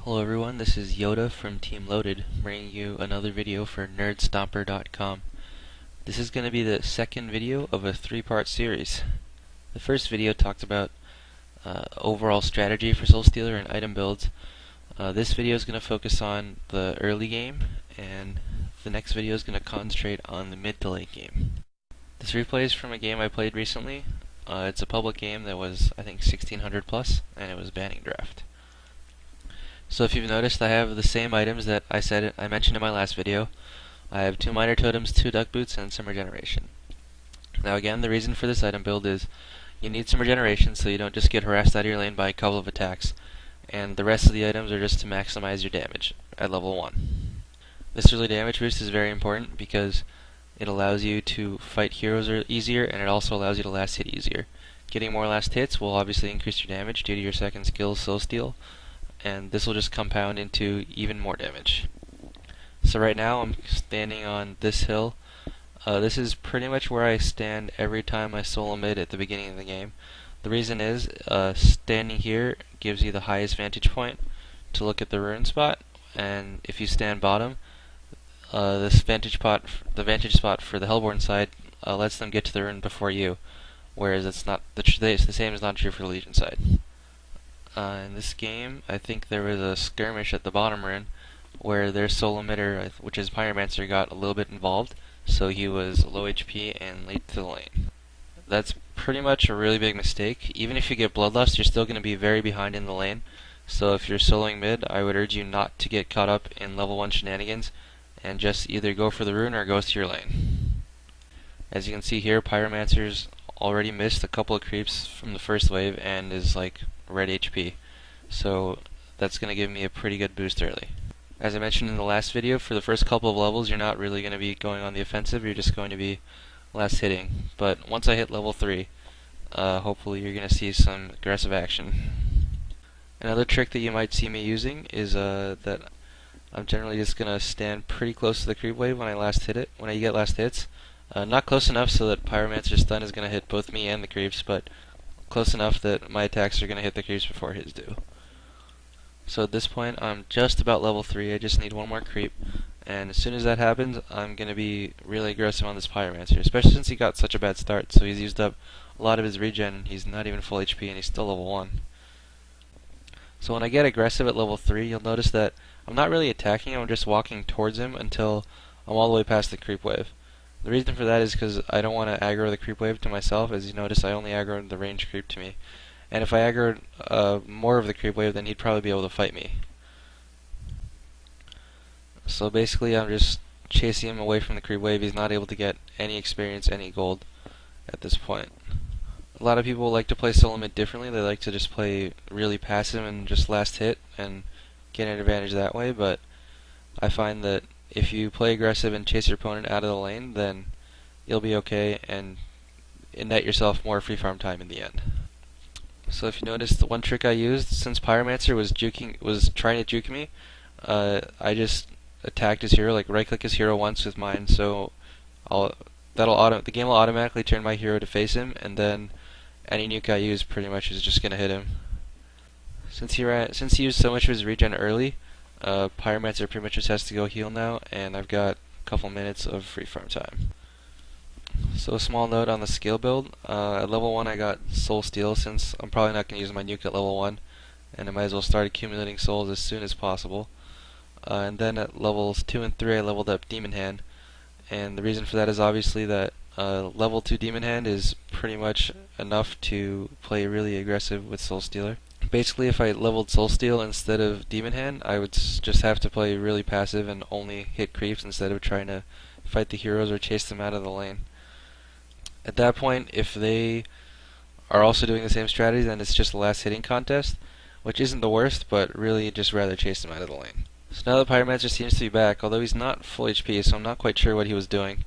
Hello everyone, this is Yoda from Team Loaded, bringing you another video for nerdstomper.com. This is going to be the second video of a three-part series. The first video talked about overall strategy for Soul Stealer and item builds. This video is going to focus on the early game, and the next video is going to concentrate on the mid to late game. This replay is from a game I played recently. It's a public game that was, I think, 1600 plus, and it was Banning Draft. So if you've noticed, I have the same items that I mentioned in my last video. I have 2 minor totems, 2 duck boots, and some regeneration. Now again, the reason for this item build is you need some regeneration so you don't just get harassed out of your lane by a couple of attacks, and the rest of the items are just to maximize your damage at level 1. This early damage boost is very important because it allows you to fight heroes easier, and it also allows you to last hit easier. Getting more last hits will obviously increase your damage due to your second skill, Soul Steal, and this will just compound into even more damage. So right now I'm standing on this hill. This is pretty much where I stand every time I solo mid at the beginning of the game. The reason is, standing here gives you the highest vantage point to look at the rune spot, and if you stand bottom, the vantage spot for the Hellborn side lets them get to the rune before you, whereas it's not the same is not true for the Legion side. In this game, I think there was a skirmish at the bottom rune where their solo midder, which is Pyromancer, got a little bit involved, so he was low HP and late to the lane. That's pretty much a really big mistake. Even if you get Bloodlust, you're still going to be very behind in the lane, so if you're soloing mid, I would urge you not to get caught up in level 1 shenanigans and just either go for the rune or go to your lane. As you can see here, Pyromancer's already missed a couple of creeps from the first wave and is like red HP, so that's going to give me a pretty good boost early. As I mentioned in the last video, for the first couple of levels you're not really going to be going on the offensive, you're just going to be last hitting, but once I hit level 3, hopefully you're going to see some aggressive action. Another trick that you might see me using is that I'm generally just going to stand pretty close to the creep wave when I get last hits. Not close enough so that Pyromancer's stun is going to hit both me and the creeps, but close enough that my attacks are going to hit the creeps before his do. So at this point I'm just about level 3, I just need one more creep, and as soon as that happens I'm going to be really aggressive on this Pyromancer, especially since he got such a bad start, so he's used up a lot of his regen, he's not even full HP and he's still level 1. So when I get aggressive at level 3, you'll notice that I'm not really attacking him, I'm just walking towards him until I'm all the way past the creep wave. The reason for that is because I don't want to aggro the creep wave to myself. As you notice, I only aggro the range creep to me. And if I aggroed more of the creep wave, then he'd probably be able to fight me. So basically I'm just chasing him away from the creep wave. He's not able to get any experience, any gold at this point. A lot of people like to play solo mid differently. They like to just play really passive and just last hit and get an advantage that way, but I find that if you play aggressive and chase your opponent out of the lane, then you'll be okay and net yourself more free farm time in the end. So if you notice, the one trick I used, since Pyromancer was trying to juke me, I just attacked his hero, like right click his hero once with mine, so the game will automatically turn my hero to face him, and then any nuke I use pretty much is just gonna hit him. Since he used so much of his regen early, Pyromancer pretty much just has to go heal now, and I've got a couple minutes of free farm time. So a small note on the skill build, at level 1 I got Soul Steal since I'm probably not going to use my nuke at level 1, and I might as well start accumulating souls as soon as possible. And then at levels 2 and 3 I leveled up Demon Hand, and the reason for that is obviously that level 2 Demon Hand is pretty much enough to play really aggressive with Soul Stealer. Basically, if I leveled Soul Steal instead of Demon Hand, I would just have to play really passive and only hit creeps instead of trying to fight the heroes or chase them out of the lane. At that point, if they are also doing the same strategy, then it's just a last hitting contest, which isn't the worst, but really just rather chase them out of the lane. So now the Pyromancer seems to be back, although he's not full HP, so I'm not quite sure what he was doing.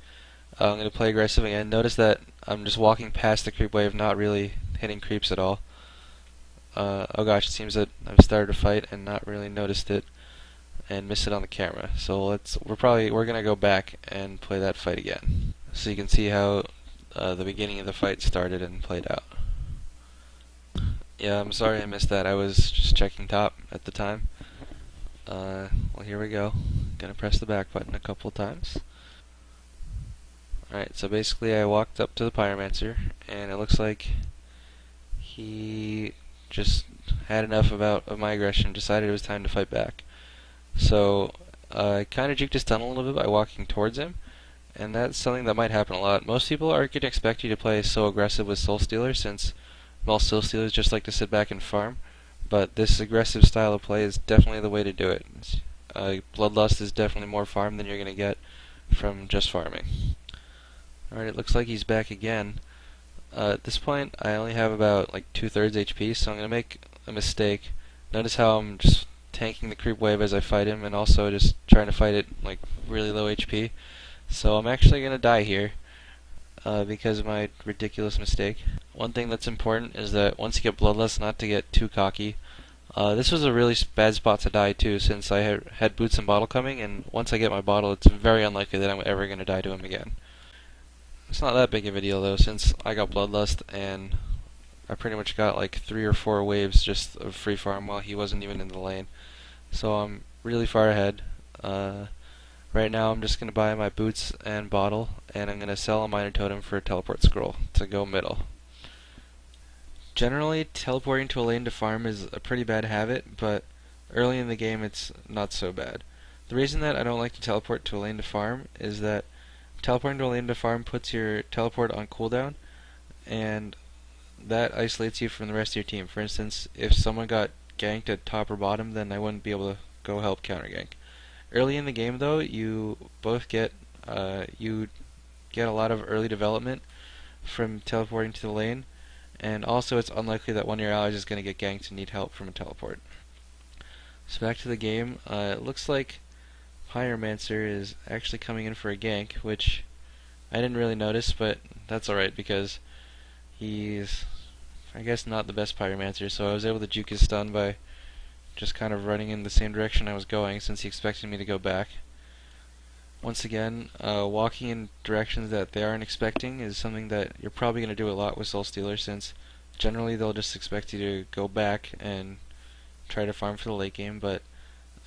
I'm going to play aggressive again. Notice that I'm just walking past the creep wave, not really hitting creeps at all. Oh gosh, it seems that I've started a fight and not really noticed it and missed it on the camera. So we're gonna go back and play that fight again, so you can see how the beginning of the fight started and played out. Yeah, I'm sorry I missed that. I was just checking top at the time. Well, here we go. Gonna press the back button a couple of times. Alright, so basically I walked up to the Pyromancer, and it looks like he just had enough of my aggression, decided it was time to fight back. So I kind of juked his tunnel a little bit by walking towards him, and that's something that might happen a lot. Most people aren't going to expect you to play so aggressive with Soul Stealer, since most Soul Stealers just like to sit back and farm, but this aggressive style of play is definitely the way to do it. Bloodlust is definitely more farm than you're going to get from just farming. Alright, it looks like he's back again. At this point, I only have about like 2/3 HP, so I'm going to make a mistake. Notice how I'm just tanking the creep wave as I fight him, and also just trying to fight it like really low HP. So I'm actually going to die here because of my ridiculous mistake. One thing that's important is that once you get Bloodlust, not to get too cocky. This was a really bad spot to die too, since I had boots and bottle coming, and once I get my bottle, it's very unlikely that I'm ever going to die to him again. It's not that big of a deal though, since I got Bloodlust and I pretty much got like 3 or 4 waves just of free farm while he wasn't even in the lane. So I'm really far ahead. Right now I'm just going to buy my boots and bottle, and I'm going to sell a Minor Totem for a teleport scroll to go middle. Generally, teleporting to a lane to farm is a pretty bad habit, but early in the game it's not so bad. The reason that I don't like to teleport to a lane to farm is that teleporting to a lane to farm puts your teleport on cooldown, and that isolates you from the rest of your team. For instance, if someone got ganked at top or bottom, then I wouldn't be able to go help counter gank. Early in the game, though, you both get a lot of early development from teleporting to the lane, and also it's unlikely that one of your allies is going to get ganked and need help from a teleport. So back to the game. It looks like Pyromancer is actually coming in for a gank, which I didn't really notice, but that's alright because he's, I guess, not the best Pyromancer, so I was able to juke his stun by just kind of running in the same direction I was going, since he expected me to go back. Once again, walking in directions that they aren't expecting is something that you're probably going to do a lot with Soul Stealer, since generally they'll just expect you to go back and try to farm for the late game, but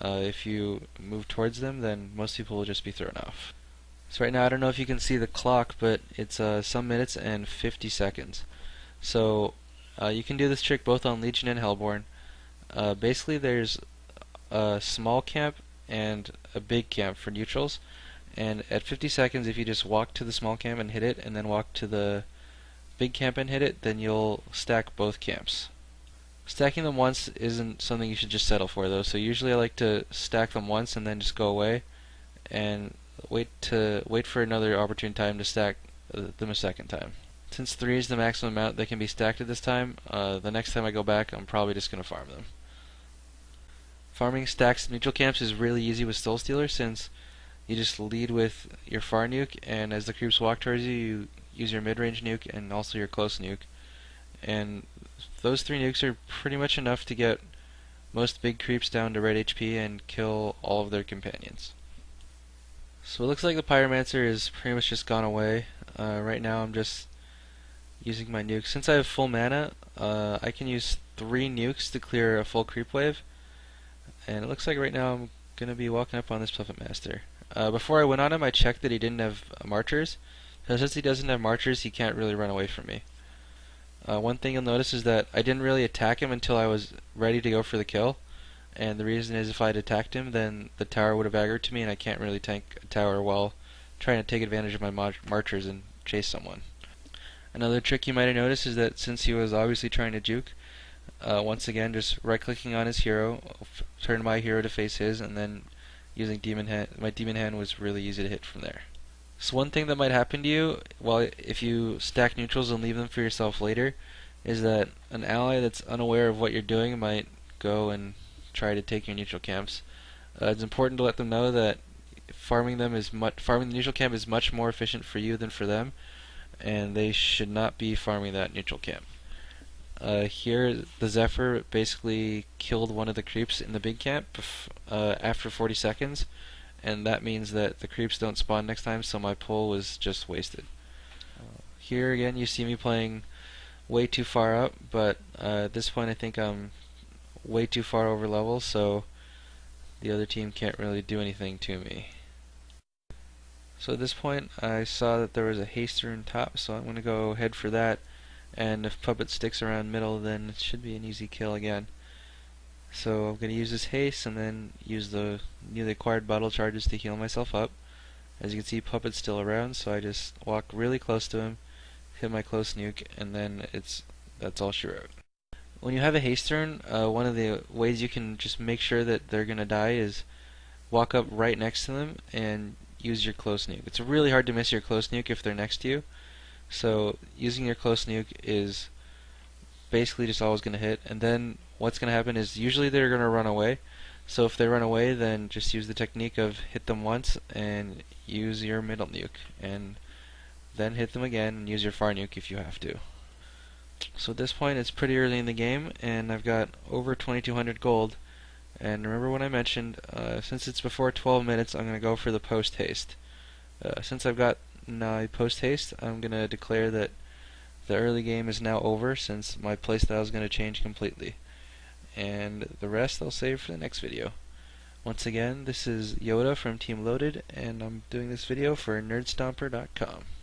if you move towards them, then most people will just be thrown off. So right now, I don't know if you can see the clock, but it's some minutes and 50 seconds. So you can do this trick both on Legion and Hellborn. Basically, there's a small camp and a big camp for neutrals, and at 50 seconds, if you just walk to the small camp and hit it, and then walk to the big camp and hit it, then you'll stack both camps. Stacking them once isn't something you should just settle for though, so usually I like to stack them once and then just go away and wait for another opportune time to stack them a second time. Since 3 is the maximum amount that can be stacked at this time, the next time I go back I'm probably just going to farm them. Farming stacks neutral camps is really easy with Soul Stealer, since you just lead with your far nuke, and as the creeps walk towards you, you use your mid-range nuke and also your close nuke. And those 3 nukes are pretty much enough to get most big creeps down to red HP and kill all of their companions. So it looks like the Pyromancer is pretty much just gone away. Right now I'm just using my nukes. Since I have full mana, I can use 3 nukes to clear a full creep wave. And it looks like right now I'm going to be walking up on this Puppet Master. Before I went on him, I checked that he didn't have marchers. So since he doesn't have marchers, he can't really run away from me. One thing you'll notice is that I didn't really attack him until I was ready to go for the kill. And the reason is, if I had attacked him, then the tower would have aggroed to me, and I can't really tank a tower while trying to take advantage of my marchers and chase someone. Another trick you might have noticed is that since he was obviously trying to juke, once again, just right-clicking on his hero, turn my hero to face his, and then using my demon hand was really easy to hit from there. So one thing that might happen to you, if you stack neutrals and leave them for yourself later, is that an ally that's unaware of what you're doing might go and try to take your neutral camps. It's important to let them know that farming the neutral camp is much more efficient for you than for them, and they should not be farming that neutral camp. Here, the Zephyr basically killed one of the creeps in the big camp after 40 seconds, and that means that the creeps don't spawn next time, so my pull was just wasted. Here again, you see me playing way too far up, but at this point I think I'm way too far over level, so the other team can't really do anything to me. So at this point I saw that there was a haste rune top, so I'm going to go head for that, and if Puppet sticks around middle then it should be an easy kill again. So I'm going to use this haste and then use the newly acquired bottle charges to heal myself up. As you can see, Puppet's still around, so I just walk really close to him, hit my close nuke, and then that's all she wrote. When you have a haste turn, one of the ways you can just make sure that they're gonna die is walk up right next to them and use your close nuke. It's really hard to miss your close nuke if they're next to you, so using your close nuke is basically just always gonna hit. And then what's gonna happen is usually they're gonna run away. So if they run away, then just use the technique of hit them once and use your middle nuke, and then hit them again and use your far nuke if you have to. So at this point it's pretty early in the game and I've got over 2200 gold, and remember what I mentioned, since it's before 12 minutes I'm going to go for the post haste. Since I've got my post haste, I'm going to declare that the early game is now over since my playstyle is going to change completely, and the rest I'll save for the next video. Once again, this is Yoda from Team Loaded, and I'm doing this video for nerdstomper.com.